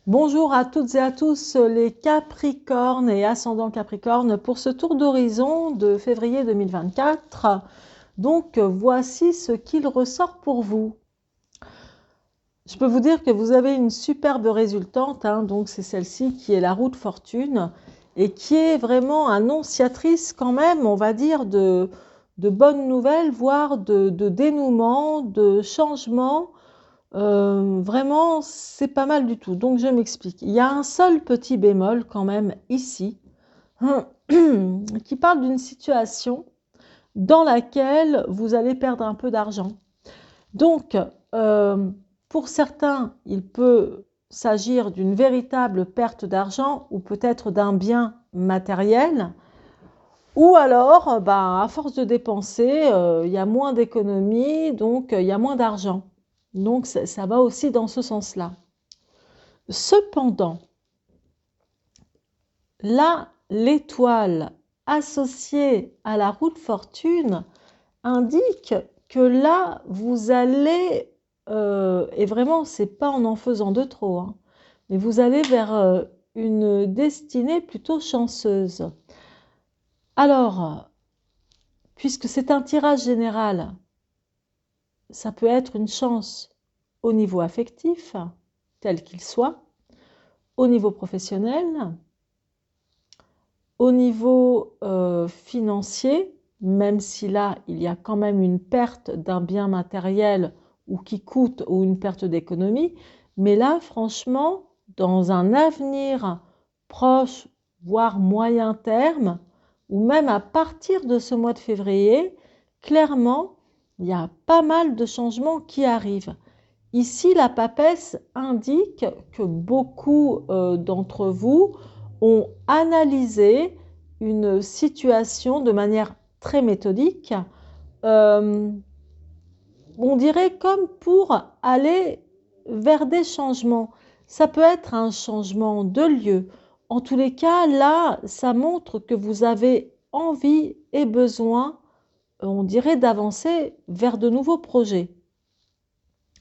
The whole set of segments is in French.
Bonjour à toutes et à tous les Capricornes et ascendants Capricorne pour ce tour d'horizon de février 2024. Donc voici ce qu'il ressort pour vous. Je peux vous dire que vous avez une superbe résultante, donc c'est celle-ci qui est la roue de fortune et qui est vraiment annonciatrice quand même, on va dire, de bonnes nouvelles, voire de dénouement, de changement. Vraiment, c'est pas mal du tout. Donc, je m'explique. Il y a un seul petit bémol quand même ici, qui parle d'une situation dans laquelle vous allez perdre un peu d'argent. Donc, pour certains, il peut s'agir d'une véritable perte d'argent ou peut-être d'un bien matériel. Ou alors, à force de dépenser, il y a moins d'économies, donc il y a moins d'argent. Donc, ça va aussi dans ce sens-là. Cependant, là, l'étoile associée à la roue de fortune indique que là, vous allez, et vraiment, c'est pas en faisant de trop, mais vous allez vers une destinée plutôt chanceuse. Alors, puisque c'est un tirage général, ça peut être une chance au niveau affectif, tel qu'il soit, au niveau professionnel, au niveau financier, même si là, il y a quand même une perte d'un bien matériel ou qui coûte ou une perte d'économie, mais là, franchement, dans un avenir proche, voire moyen terme, ou même à partir de ce mois de février, clairement, il y a pas mal de changements qui arrivent. Ici, la papesse indique que beaucoup d'entre vous ont analysé une situation de manière très méthodique, euh, on dirait comme pour aller vers des changements. Ça peut être un changement de lieu. En tous les cas, là, ça montre que vous avez envie et besoin, on dirait, d'avancer vers de nouveaux projets.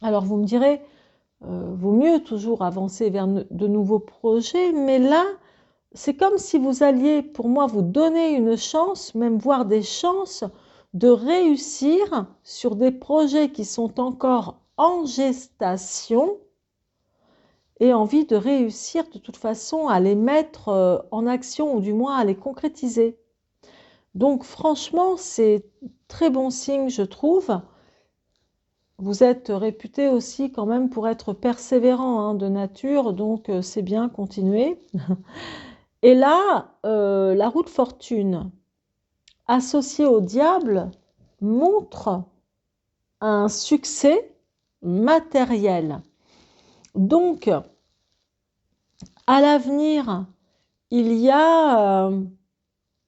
Alors, vous me direz, vaut mieux toujours avancer vers de nouveaux projets, mais là, c'est comme si vous alliez, pour moi, vous donner une chance, même voir des chances de réussir sur des projets qui sont encore en gestation et envie de réussir de toute façon à les mettre en action ou du moins à les concrétiser. Donc franchement, c'est très bon signe, je trouve. Vous êtes réputé aussi quand même pour être persévérant de nature, donc c'est bien, continuer. Et là, la roue de fortune associée au diable montre un succès matériel. Donc, à l'avenir, il y a...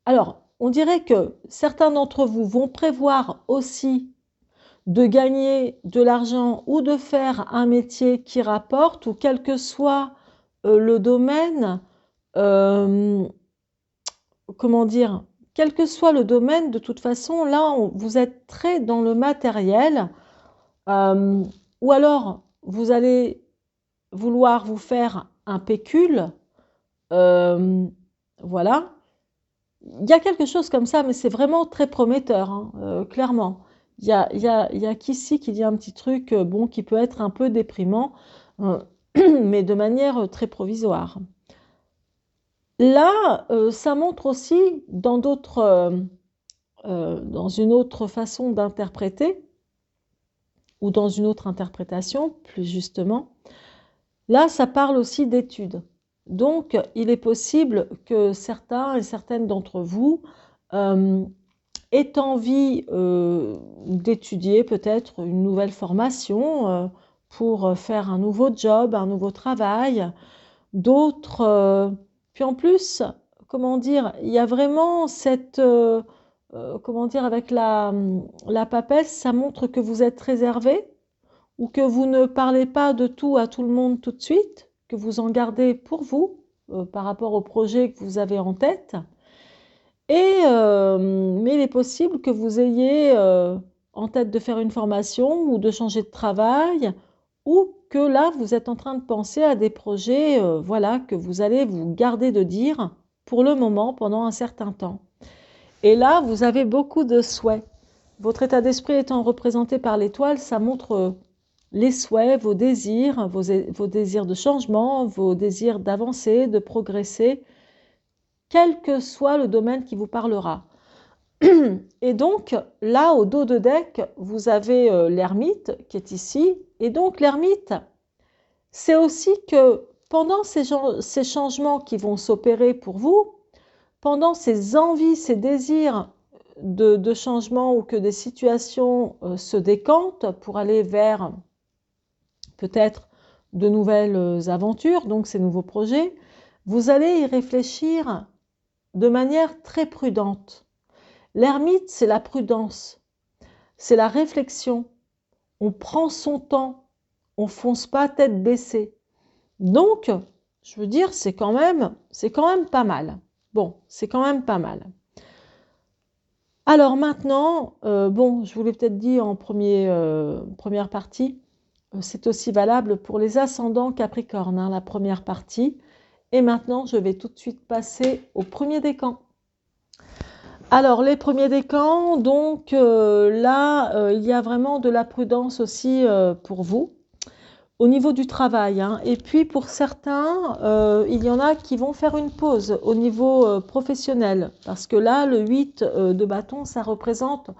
alors, on dirait que certains d'entre vous vont prévoir aussi de gagner de l'argent ou de faire un métier qui rapporte, ou quel que soit le domaine, comment dire, quel que soit le domaine, de toute façon, là, vous êtes très dans le matériel, ou alors vous allez vouloir vous faire un pécule, voilà. Il y a quelque chose comme ça, mais c'est vraiment très prometteur, clairement. Il y a qu'ici qu'il y a un petit truc bon, qui peut être un peu déprimant, euh, mais de manière très provisoire. Là, ça montre aussi dans dans une autre façon d'interpréter, ou dans une autre interprétation, plus justement. Là, ça parle aussi d'études. Donc, il est possible que certains et certaines d'entre vous aient envie d'étudier peut-être une nouvelle formation pour faire un nouveau job, un nouveau travail. D'autres, puis en plus, comment dire, il y a vraiment cette, comment dire, avec la papesse, ça montre que vous êtes réservé ou que vous ne parlez pas de tout à tout le monde tout de suite, que vous en gardez pour vous par rapport au projet que vous avez en tête. Mais il est possible que vous ayez en tête de faire une formation ou de changer de travail ou que là, vous êtes en train de penser à des projets, voilà, que vous allez vous garder de dire pour le moment, pendant un certain temps. Et là, vous avez beaucoup de souhaits. Votre état d'esprit étant représenté par l'étoile, ça montre les souhaits, vos désirs de changement, vos désirs d'avancer, de progresser, quel que soit le domaine qui vous parlera. Et donc, là, au dos de deck, vous avez l'ermite qui est ici. Et donc, l'ermite, c'est aussi que pendant ces changements qui vont s'opérer pour vous, pendant ces envies, ces désirs de changement ou que des situations se décantent pour aller vers peut-être de nouvelles aventures, donc ces nouveaux projets, vous allez y réfléchir de manière très prudente. L'ermite, c'est la prudence, c'est la réflexion. On prend son temps, on fonce pas tête baissée. Donc, je veux dire, c'est quand même pas mal. Bon, c'est quand même pas mal. Alors maintenant, bon, je vous l'ai peut-être dit en première partie, c'est aussi valable pour les ascendants Capricorne, hein, la première partie. Et maintenant, je vais tout de suite passer au premier décan. Alors, les premiers décans, donc là, il y a vraiment de la prudence aussi pour vous, au niveau du travail. Hein. Et puis, pour certains, il y en a qui vont faire une pause au niveau professionnel, parce que là, le 8 de bâton, ça représente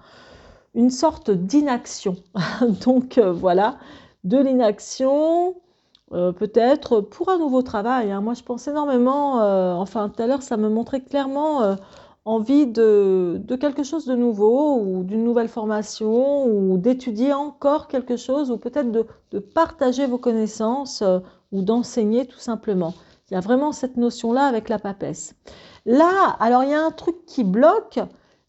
une sorte d'inaction. Donc, voilà, de l'inaction, peut-être pour un nouveau travail. Hein. Moi, je pense énormément, enfin, tout à l'heure, ça me montrait clairement envie de quelque chose de nouveau ou d'une nouvelle formation ou d'étudier encore quelque chose ou peut-être de partager vos connaissances ou d'enseigner tout simplement. Il y a vraiment cette notion-là avec la papesse. Là, alors il y a un truc qui bloque,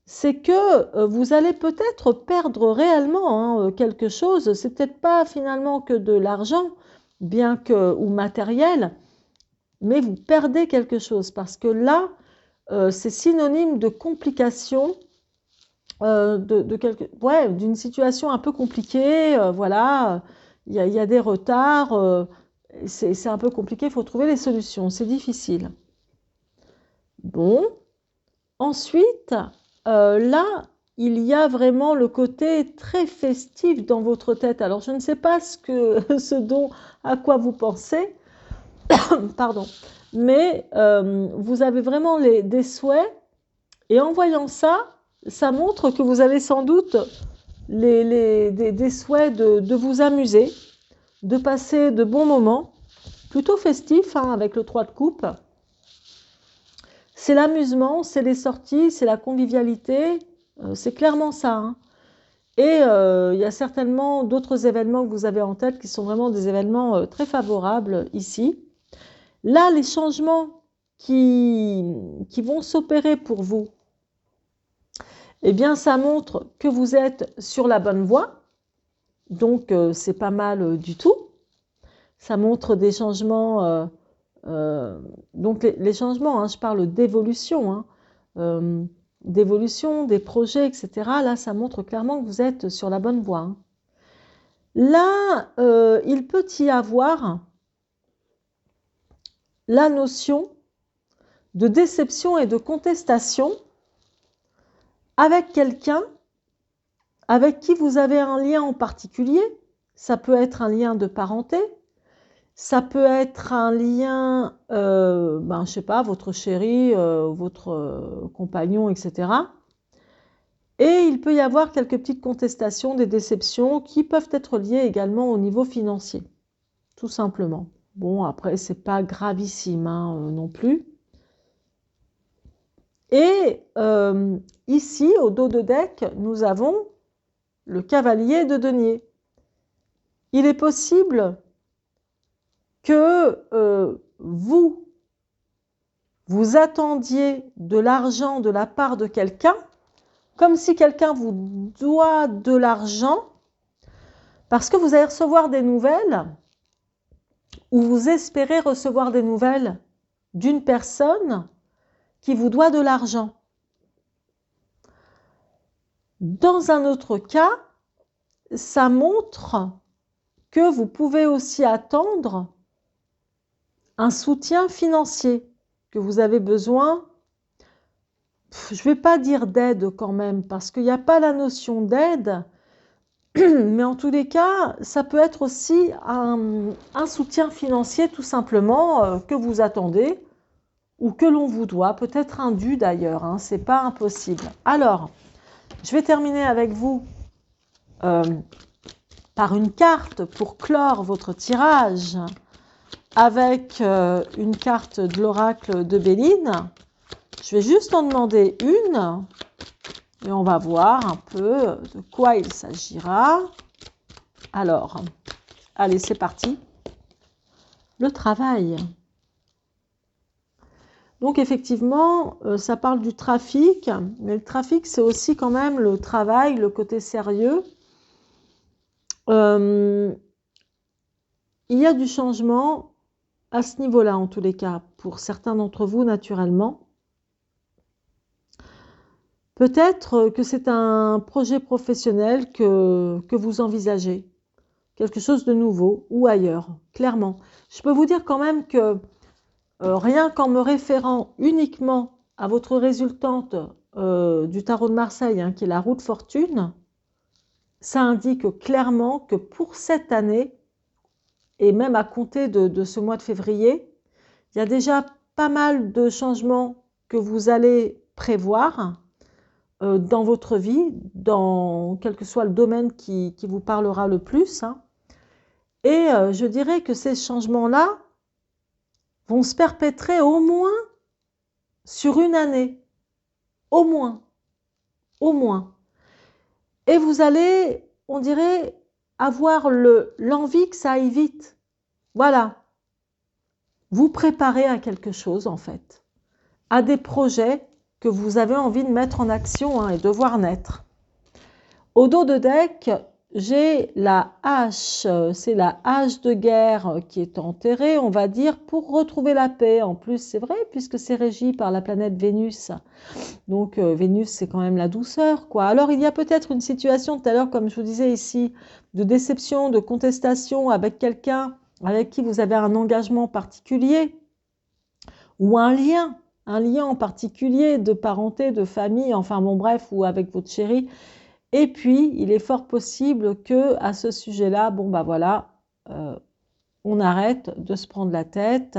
c'est que vous allez peut-être perdre réellement hein, quelque chose. C'est peut-être pas finalement que de l'argent, bien que ou matériel, mais vous perdez quelque chose parce que là, c'est synonyme de complication, d'une situation un peu compliquée. Voilà, il y a des retards, c'est un peu compliqué, il faut trouver les solutions, c'est difficile. Bon, ensuite, là, il y a vraiment le côté très festif dans votre tête. Alors, je ne sais pas à quoi vous pensez, pardon, mais vous avez vraiment des souhaits. Et en voyant ça, ça montre que vous avez sans doute des souhaits de vous amuser, de passer de bons moments, plutôt festifs hein, avec le 3 de coupe. C'est l'amusement, c'est les sorties, c'est la convivialité, c'est clairement ça. Hein. Et il y a certainement d'autres événements que vous avez en tête qui sont vraiment des événements très favorables ici. Là, les changements qui vont s'opérer pour vous, eh bien, ça montre que vous êtes sur la bonne voie. Donc, c'est pas mal du tout. Ça montre des changements. Donc, les changements, hein, je parle d'évolution. Hein, d'évolution, des projets, etc. Là, ça montre clairement que vous êtes sur la bonne voie. Hein. Là, il peut y avoir la notion de déception et de contestation avec quelqu'un avec qui vous avez un lien en particulier. Ça peut être un lien de parenté, ça peut être un lien, je sais pas, votre chéri, votre compagnon, etc. Et il peut y avoir quelques petites contestations, des déceptions qui peuvent être liées également au niveau financier, tout simplement. Bon, après, c'est pas gravissime hein, non plus. Et ici, au dos de deck, nous avons le cavalier de denier. Il est possible que vous attendiez de l'argent de la part de quelqu'un, comme si quelqu'un vous doit de l'argent, parce que vous allez recevoir des nouvelles, ou vous espérez recevoir des nouvelles d'une personne qui vous doit de l'argent. Dans un autre cas, ça montre que vous pouvez aussi attendre un soutien financier, que vous avez besoin. Je ne vais pas dire d'aide quand même, parce qu'il n'y a pas la notion d'aide, mais en tous les cas, ça peut être aussi un soutien financier tout simplement que vous attendez ou que l'on vous doit, peut-être un dû d'ailleurs, hein, ce n'est pas impossible. Alors, je vais terminer avec vous par une carte pour clore votre tirage avec une carte de l'oracle de Béline. Je vais juste en demander une et on va voir un peu de quoi il s'agira. Alors, allez, c'est parti. Le travail. Donc effectivement, ça parle du trafic, mais le trafic, c'est aussi quand même le travail, le côté sérieux. Il y a du changement à ce niveau-là, en tous les cas, pour certains d'entre vous, naturellement. Peut-être que c'est un projet professionnel que vous envisagez, quelque chose de nouveau ou ailleurs, clairement. Je peux vous dire quand même que rien qu'en me référant uniquement à votre résultante du tarot de Marseille, hein, qui est la roue de fortune, ça indique clairement que pour cette année, et même à compter de ce mois de février, il y a déjà pas mal de changements que vous allez prévoir dans votre vie, dans quel que soit le domaine qui vous parlera le plus. Hein. Et je dirais que ces changements-là vont se perpétrer au moins sur une année. Au moins. Au moins. Et vous allez, on dirait, avoir l'envie que ça aille vite. Voilà. Vous préparez à quelque chose, en fait. À des projets que vous avez envie de mettre en action hein, et de voir naître. Au dos de deck, j'ai la hache, c'est la hache de guerre qui est enterrée, on va dire, pour retrouver la paix. En plus, c'est vrai, puisque c'est régi par la planète Vénus. Donc, Vénus, c'est quand même la douceur, quoi. Alors, il y a peut-être une situation, tout à l'heure, comme je vous disais ici, de déception, de contestation avec quelqu'un avec qui vous avez un engagement particulier ou un lien en particulier de parenté, de famille, enfin bon, bref, ou avec votre chéri. Et puis, il est fort possible que à ce sujet-là, bon bah voilà, on arrête de se prendre la tête,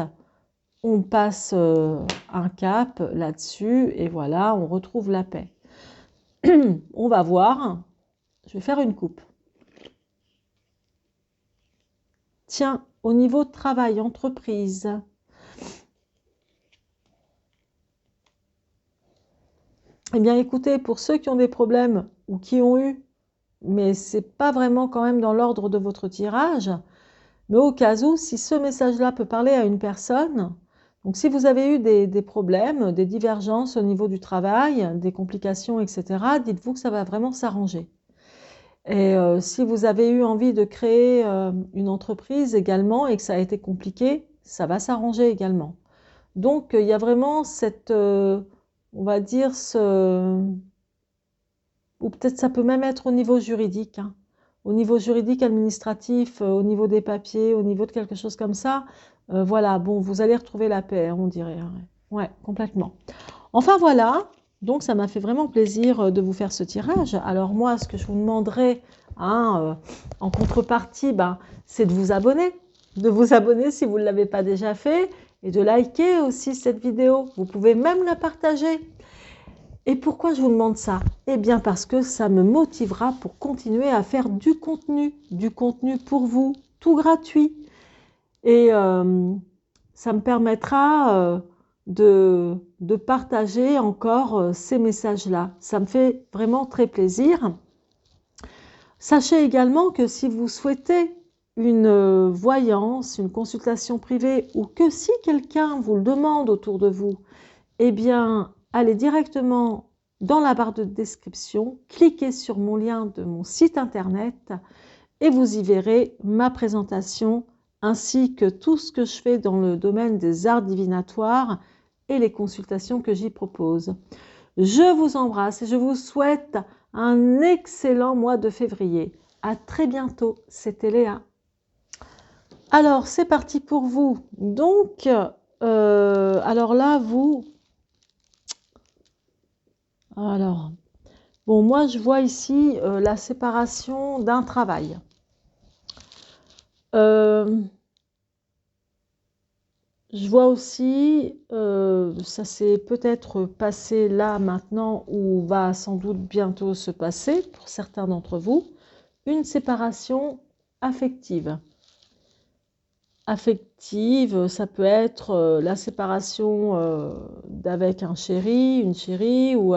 on passe un cap là-dessus et voilà, on retrouve la paix. On va voir. Je vais faire une coupe. Tiens, au niveau de travail, entreprise. Eh bien, écoutez, pour ceux qui ont des problèmes ou qui ont eu, mais c'est pas vraiment quand même dans l'ordre de votre tirage, mais au cas où, si ce message-là peut parler à une personne, donc si vous avez eu des problèmes, des divergences au niveau du travail, des complications, etc., dites-vous que ça va vraiment s'arranger. Et si vous avez eu envie de créer une entreprise également et que ça a été compliqué, ça va s'arranger également. Donc, il y a vraiment cette, on va dire, ou peut-être ça peut même être au niveau juridique, hein. Au niveau juridique, administratif, au niveau des papiers, au niveau de quelque chose comme ça. Voilà, bon, vous allez retrouver la paix, hein, on dirait. Hein. Ouais, complètement. Enfin, voilà. Donc, ça m'a fait vraiment plaisir de vous faire ce tirage. Alors, moi, ce que je vous demanderais hein, en contrepartie, c'est de vous abonner. De vous abonner si vous ne l'avez pas déjà fait et de liker aussi cette vidéo. Vous pouvez même la partager. Et pourquoi je vous demande ça? Eh bien parce que ça me motivera pour continuer à faire du contenu pour vous, tout gratuit. Et ça me permettra de partager encore ces messages-là. Ça me fait vraiment très plaisir. Sachez également que si vous souhaitez une voyance, une consultation privée, ou que si quelqu'un vous le demande autour de vous, eh bien, allez directement dans la barre de description, cliquez sur mon lien de mon site internet et vous y verrez ma présentation ainsi que tout ce que je fais dans le domaine des arts divinatoires et les consultations que j'y propose. Je vous embrasse et je vous souhaite un excellent mois de février. À très bientôt, c'était Léa. Alors, c'est parti pour vous. Donc, alors là, vous... Alors, bon, moi, je vois ici la séparation d'un travail. Je vois aussi, ça s'est peut-être passé là, maintenant, ou va sans doute bientôt se passer, pour certains d'entre vous, une séparation affective. Affective, ça peut être la séparation d'avec un chéri, une chérie, ou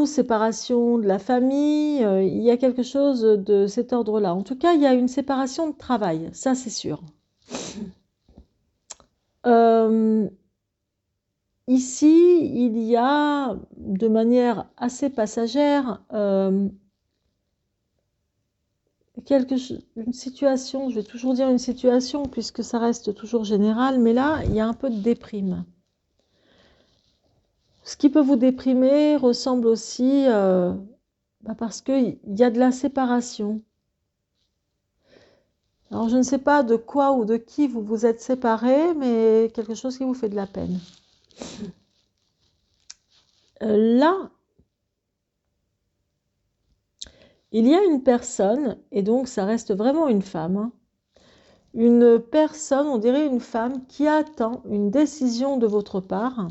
séparation de la famille. Il y a quelque chose de cet ordre-là. En tout cas, il y a une séparation de travail, ça c'est sûr. Ici, il y a, de manière assez passagère, une situation, je vais toujours dire une situation puisque ça reste toujours général, mais là, il y a un peu de déprime. Ce qui peut vous déprimer ressemble aussi, parce qu'il y a de la séparation. Alors, je ne sais pas de quoi ou de qui vous vous êtes séparés, mais quelque chose qui vous fait de la peine. Là, il y a une personne, et donc ça reste vraiment une femme, hein. Une personne, on dirait une femme, qui attend une décision de votre part,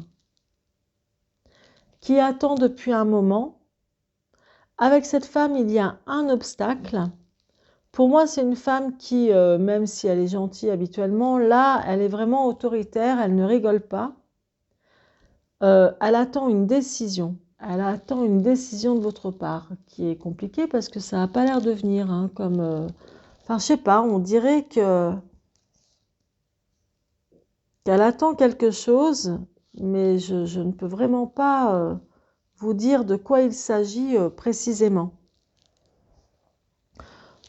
qui attend depuis un moment. Avec cette femme, il y a un obstacle. Pour moi, c'est une femme qui, même si elle est gentille habituellement, là, elle est vraiment autoritaire, elle ne rigole pas. Elle attend une décision. Elle attend une décision de votre part, qui est compliquée parce que ça n'a pas l'air de venir, hein, comme... Enfin, je sais pas, on dirait qu'elle attend quelque chose, mais je ne peux vraiment pas vous dire de quoi il s'agit précisément.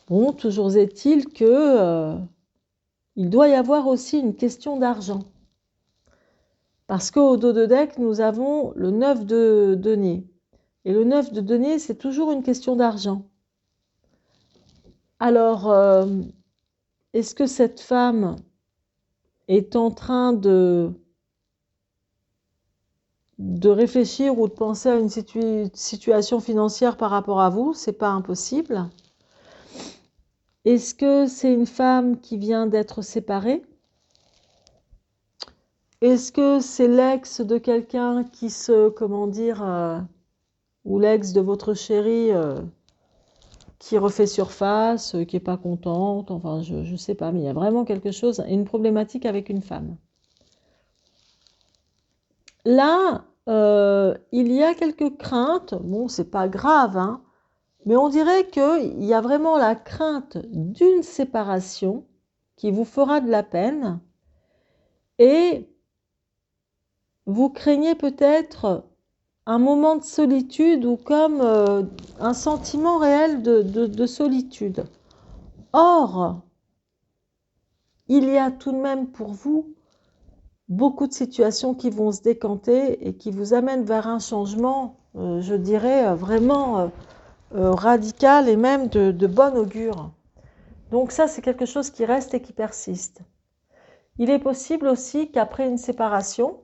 Bon, toujours est-il que il doit y avoir aussi une question d'argent. Parce qu'au dos de deck, nous avons le 9 de denier. Et le 9 de denier, c'est toujours une question d'argent. Alors, est-ce que cette femme est en train de réfléchir ou de penser à une situation financière par rapport à vous? C'est pas impossible. Est-ce que c'est une femme qui vient d'être séparée? Est-ce que c'est l'ex de quelqu'un qui se, comment dire, ou l'ex de votre chéri qui refait surface, qui n'est pas contente? Enfin, je ne sais pas, mais il y a vraiment quelque chose, une problématique avec une femme. Là, il y a quelques craintes. Bon, c'est pas grave, hein, mais on dirait qu'il y a vraiment la crainte d'une séparation qui vous fera de la peine et vous craignez peut-être un moment de solitude ou comme un sentiment réel de solitude. Or, il y a tout de même pour vous beaucoup de situations qui vont se décanter et qui vous amènent vers un changement, je dirais, vraiment radical et même de bon augure. Donc ça, c'est quelque chose qui reste et qui persiste. Il est possible aussi qu'après une séparation,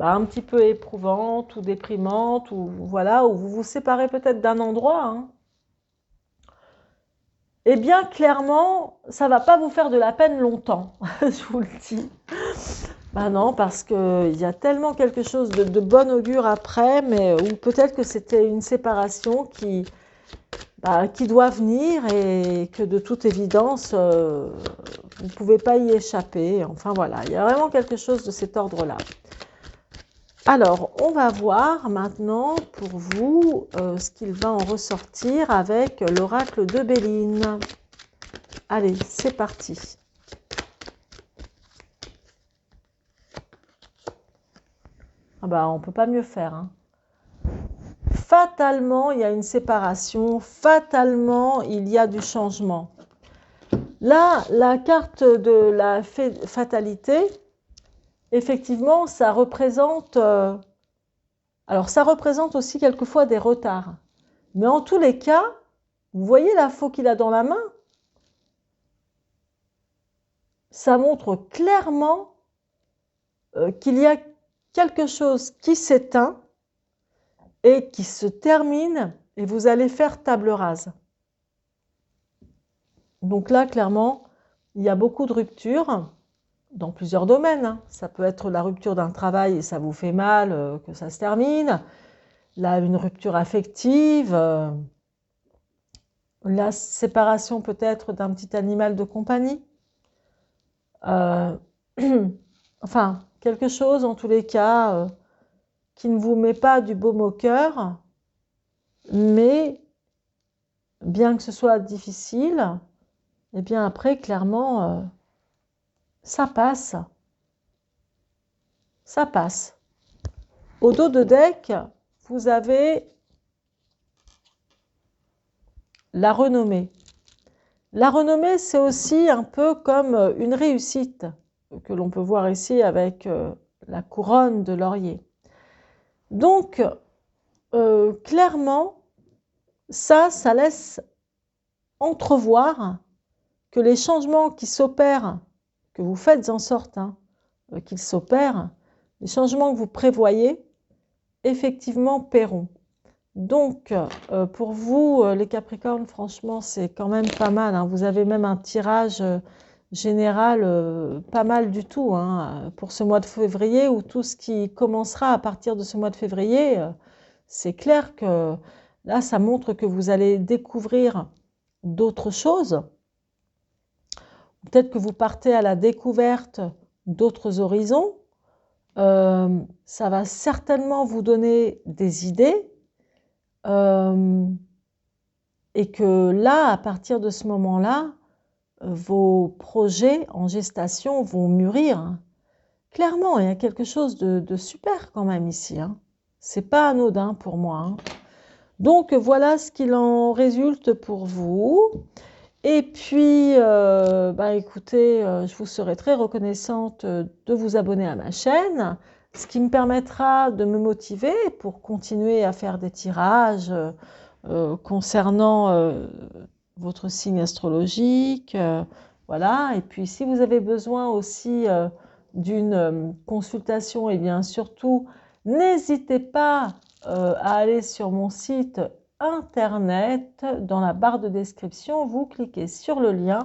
un petit peu éprouvante ou déprimante, ou voilà, où vous vous séparez peut-être d'un endroit, hein, eh bien, clairement, ça ne va pas vous faire de la peine longtemps, je vous le dis. Non, parce qu'il y a tellement quelque chose de bon augure après, mais ou peut-être que c'était une séparation qui doit venir et que de toute évidence, vous ne pouvez pas y échapper. Enfin voilà, il y a vraiment quelque chose de cet ordre-là. Alors, on va voir maintenant pour vous ce qu'il va en ressortir avec l'oracle de Béline. Allez, c'est parti. On ne peut pas mieux faire, hein. Fatalement, il y a une séparation. Fatalement, il y a du changement. Là, la carte de la fatalité, effectivement, ça représente... alors, ça représente aussi quelquefois des retards. Mais en tous les cas, vous voyez la faux qu'il a dans la main? ça montre clairement qu'il y a quelque chose qui s'éteint et qui se termine et vous allez faire table rase. Donc là, clairement, il y a beaucoup de ruptures dans plusieurs domaines, hein. Ça peut être la rupture d'un travail et ça vous fait mal, que ça se termine. Là, une rupture affective, la séparation peut-être d'un petit animal de compagnie. Enfin, quelque chose en tous les cas qui ne vous met pas du baume au cœur, mais bien que ce soit difficile, et bien après, clairement, ça passe. Ça passe. Au dos de deck, vous avez la renommée. La renommée, c'est aussi un peu comme une réussite que l'on peut voir ici avec la couronne de laurier. Donc, clairement, ça laisse entrevoir que les changements qui s'opèrent, que vous faites en sorte qu'ils s'opèrent, les changements que vous prévoyez, effectivement paieront. Donc, pour vous, les Capricornes, franchement, c'est quand même pas mal, hein. Vous avez même un tirage général pas mal du tout, hein, pour ce mois de février, ou tout ce qui commencera à partir de ce mois de février. C'est clair que là, ça montre que vous allez découvrir d'autres choses. Peut-être que vous partez à la découverte d'autres horizons. Ça va certainement vous donner des idées. Et que là, à partir de ce moment-là, vos projets en gestation vont mûrir. Clairement, il y a quelque chose de super quand même ici, hein. C'est pas anodin pour moi, hein. Donc voilà ce qu'il en résulte pour vous. Et puis, écoutez, je vous serai très reconnaissante de vous abonner à ma chaîne, ce qui me permettra de me motiver pour continuer à faire des tirages concernant votre signe astrologique. Voilà. Et puis, si vous avez besoin aussi d'une consultation, et bien surtout, n'hésitez pas à aller sur mon site internet. Dans la barre de description, vous cliquez sur le lien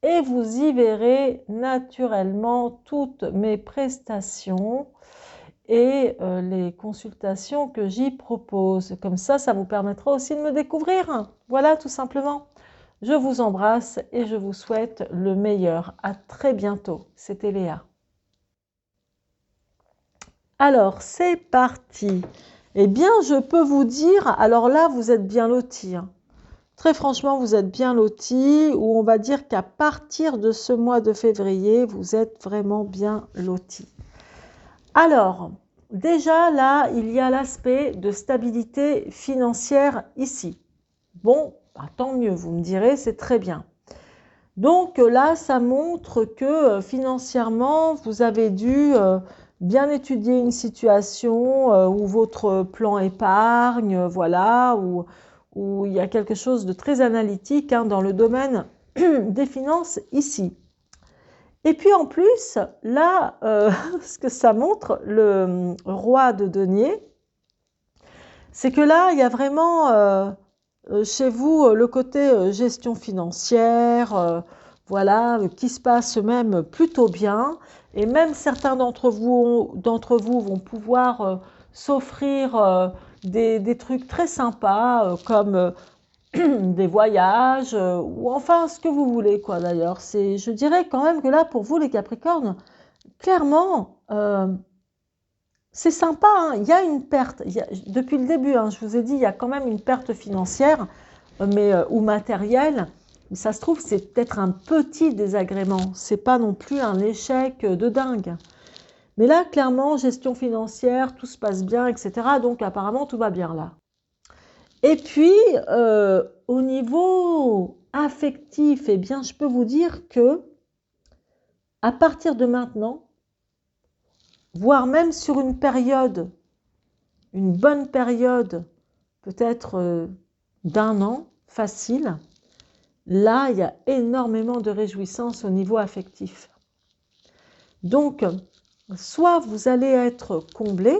et vous y verrez naturellement toutes mes prestations et les consultations que j'y propose. Comme ça vous permettra aussi de me découvrir. Voilà, tout simplement. Je vous embrasse et je vous souhaite le meilleur. À très bientôt. C'était Léa. Alors, c'est parti. Eh bien, je peux vous dire, alors là, vous êtes bien lotis, hein. Très franchement, vous êtes bien lotis, ou on va dire qu'à partir de ce mois de février, vous êtes vraiment bien lotis. Alors, déjà là, il y a l'aspect de stabilité financière ici. Bon, tant mieux, vous me direz, c'est très bien. Donc là, ça montre que financièrement, vous avez dû bien étudier une situation où votre plan épargne, voilà, où il y a quelque chose de très analytique dans le domaine des finances ici. Et puis en plus, là, ce que ça montre, le roi de denier, c'est que là, il y a vraiment chez vous le côté gestion financière, voilà, qui se passe même plutôt bien. Et même certains d'entre vous vont pouvoir s'offrir des trucs très sympas comme des voyages ou enfin ce que vous voulez quoi d'ailleurs. Je dirais quand même que là pour vous les Capricornes, clairement, c'est sympa, hein. Il y a une perte. Depuis le début, je vous ai dit, il y a quand même une perte financière ou matérielle. Mais ça se trouve, c'est peut-être un petit désagrément. C'est pas non plus un échec de dingue. Mais là, clairement, gestion financière, tout se passe bien, etc. Donc apparemment, tout va bien là. Et puis, au niveau affectif, eh bien, je peux vous dire que à partir de maintenant, voire même sur une période, une bonne période, peut-être d'1 an, facile, Là, il y a énormément de réjouissance au niveau affectif. Donc, soit vous allez être comblé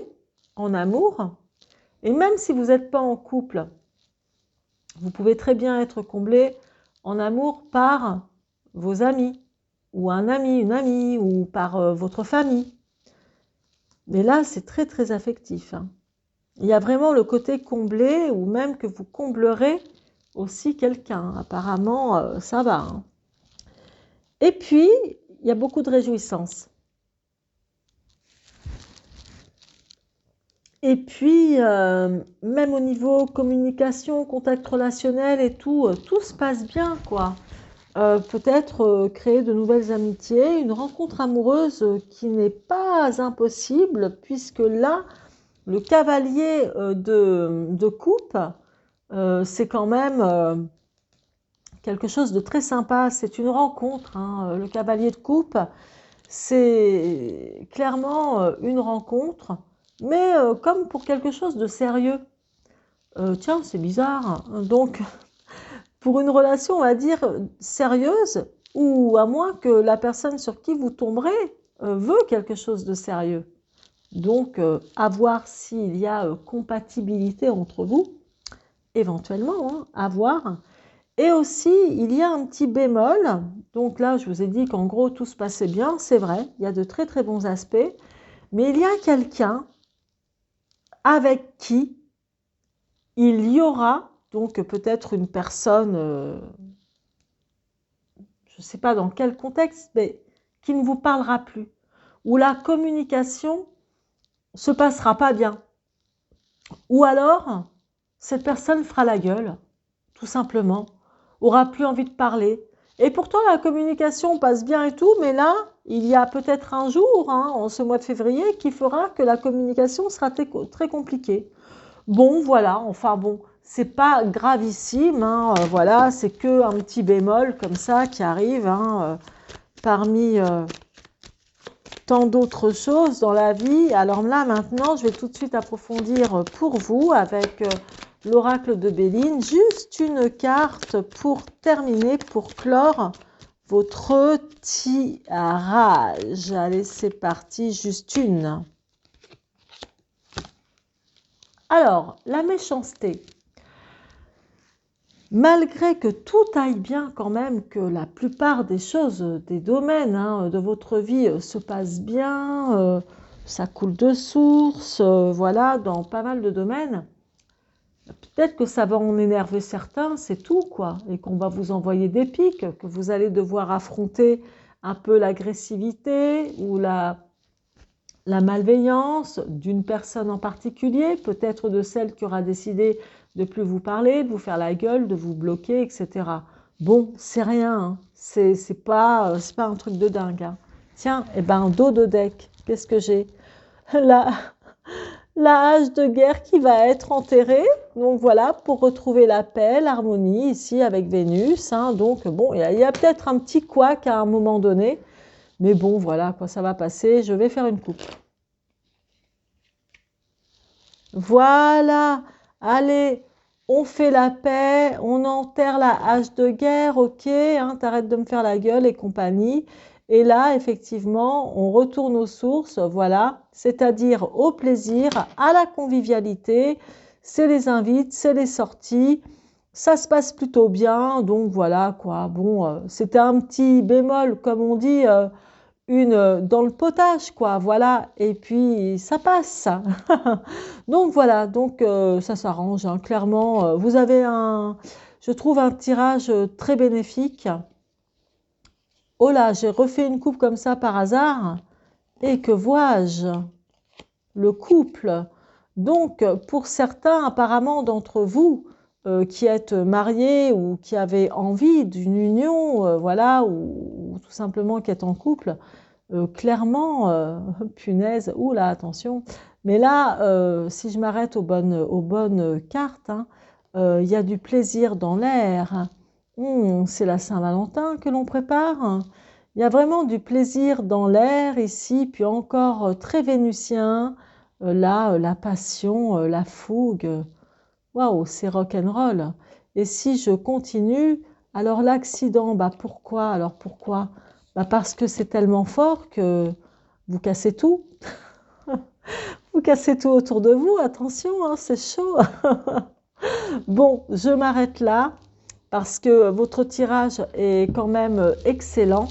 en amour, et même si vous n'êtes pas en couple, vous pouvez très bien être comblé en amour par vos amis, ou un ami, une amie, ou par votre famille. Mais là, c'est très très affectif. Il y a vraiment le côté comblé, ou même que vous comblerez aussi quelqu'un. Apparemment, ça va. Et puis, il y a beaucoup de réjouissance. Et puis, même au niveau communication, contact relationnel et tout, tout se passe bien, quoi. Peut-être créer de nouvelles amitiés, une rencontre amoureuse qui n'est pas impossible, puisque là, le cavalier de coupe, c'est quand même quelque chose de très sympa. C'est une rencontre, hein. Le cavalier de coupe, c'est clairement une rencontre, mais comme pour quelque chose de sérieux. Tiens, c'est bizarre. Donc, pour une relation, on va dire, sérieuse, ou à moins que la personne sur qui vous tomberez veut quelque chose de sérieux. Donc, à voir s'il y a compatibilité entre vous, éventuellement, hein, à voir. Et aussi, il y a un petit bémol. Donc là, je vous ai dit qu'en gros, tout se passait bien, c'est vrai. Il y a de très très bons aspects. Mais il y a quelqu'un avec qui il y aura, donc peut-être une personne, je ne sais pas dans quel contexte, mais qui ne vous parlera plus. Où la communication se passera pas bien. Ou alors, cette personne fera la gueule, tout simplement, aura plus envie de parler. Et pourtant, la communication passe bien et tout, mais là, il y a peut-être un jour, hein, en ce mois de février, qui fera que la communication sera très compliquée. Bon, voilà, enfin bon, c'est pas gravissime, hein, voilà, c'est que un petit bémol comme ça qui arrive, hein, parmi tant d'autres choses dans la vie. Alors là, maintenant, je vais tout de suite approfondir pour vous avec l'oracle de Béline. Juste une carte pour terminer, pour clore votre tirage. Allez, c'est parti, juste une. Alors, la méchanceté. Malgré que tout aille bien quand même, que la plupart des choses, des domaines hein, de votre vie se passent bien, ça coule de source, voilà, dans pas mal de domaines, peut-être que ça va en énerver certains, c'est tout quoi, et qu'on va vous envoyer des pics, que vous allez devoir affronter un peu l'agressivité ou la malveillance d'une personne en particulier, peut-être de celle qui aura décidé de plus vous parler, de vous faire la gueule, de vous bloquer, etc. Bon, c'est rien, hein. C'est pas un truc de dingue. Hein. Tiens, et ben dos de deck, qu'est-ce que j'ai la, la hache de guerre qui va être enterrée. Donc voilà, pour retrouver la paix, l'harmonie ici avec Vénus. Hein. Donc bon, il y a peut-être un petit couac à un moment donné. Mais bon, voilà, quoi, ça va passer. Je vais faire une coupe. Voilà. Allez, on fait la paix, on enterre la hache de guerre, ok, hein, t'arrêtes de me faire la gueule et compagnie. Et là, effectivement, on retourne aux sources, voilà, c'est-à-dire au plaisir, à la convivialité. C'est les invites, c'est les sorties. Ça se passe plutôt bien, donc voilà quoi. Bon, c'était un petit bémol, comme on dit, dans le potage, quoi. Voilà, et puis ça passe. Donc voilà, donc ça s'arrange, hein. Clairement. Vous avez je trouve un tirage très bénéfique. Oh là, j'ai refait une coupe comme ça par hasard. Et que vois-je? Le couple. Donc, pour certains, apparemment, d'entre vous qui êtes mariés ou qui avez envie d'une union, voilà, ou tout simplement qui êtes en couple, clairement, punaise, oula, attention. Mais là, si je m'arrête aux bonnes cartes, hein, il y a du plaisir dans l'air. C'est la Saint-Valentin que l'on prépare. Il y a vraiment du plaisir dans l'air ici, puis encore très vénusien. Là, la passion, la fougue. Waouh, c'est rock'n'roll. Et si je continue Alors l'accident, bah pourquoi? Alors pourquoi? Bah parce que c'est tellement fort que vous cassez tout. Vous cassez tout autour de vous, attention, hein, c'est chaud. Bon, je m'arrête là parce que votre tirage est quand même excellent.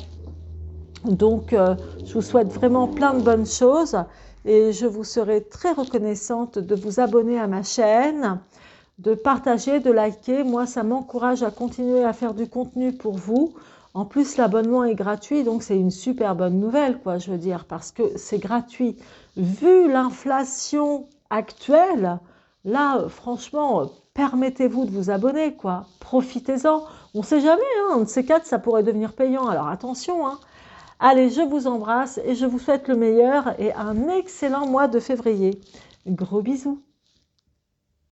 Donc, je vous souhaite vraiment plein de bonnes choses et je vous serai très reconnaissante de vous abonner à ma chaîne, de partager, de liker. Moi, ça m'encourage à continuer à faire du contenu pour vous. En plus, l'abonnement est gratuit, donc c'est une super bonne nouvelle, quoi, je veux dire, parce que c'est gratuit. Vu l'inflation actuelle, là, franchement, permettez-vous de vous abonner, quoi. Profitez-en. On ne sait jamais, hein, un de ces quatre, ça pourrait devenir payant, alors attention, hein. Allez, je vous embrasse et je vous souhaite le meilleur et un excellent mois de février. Gros bisous.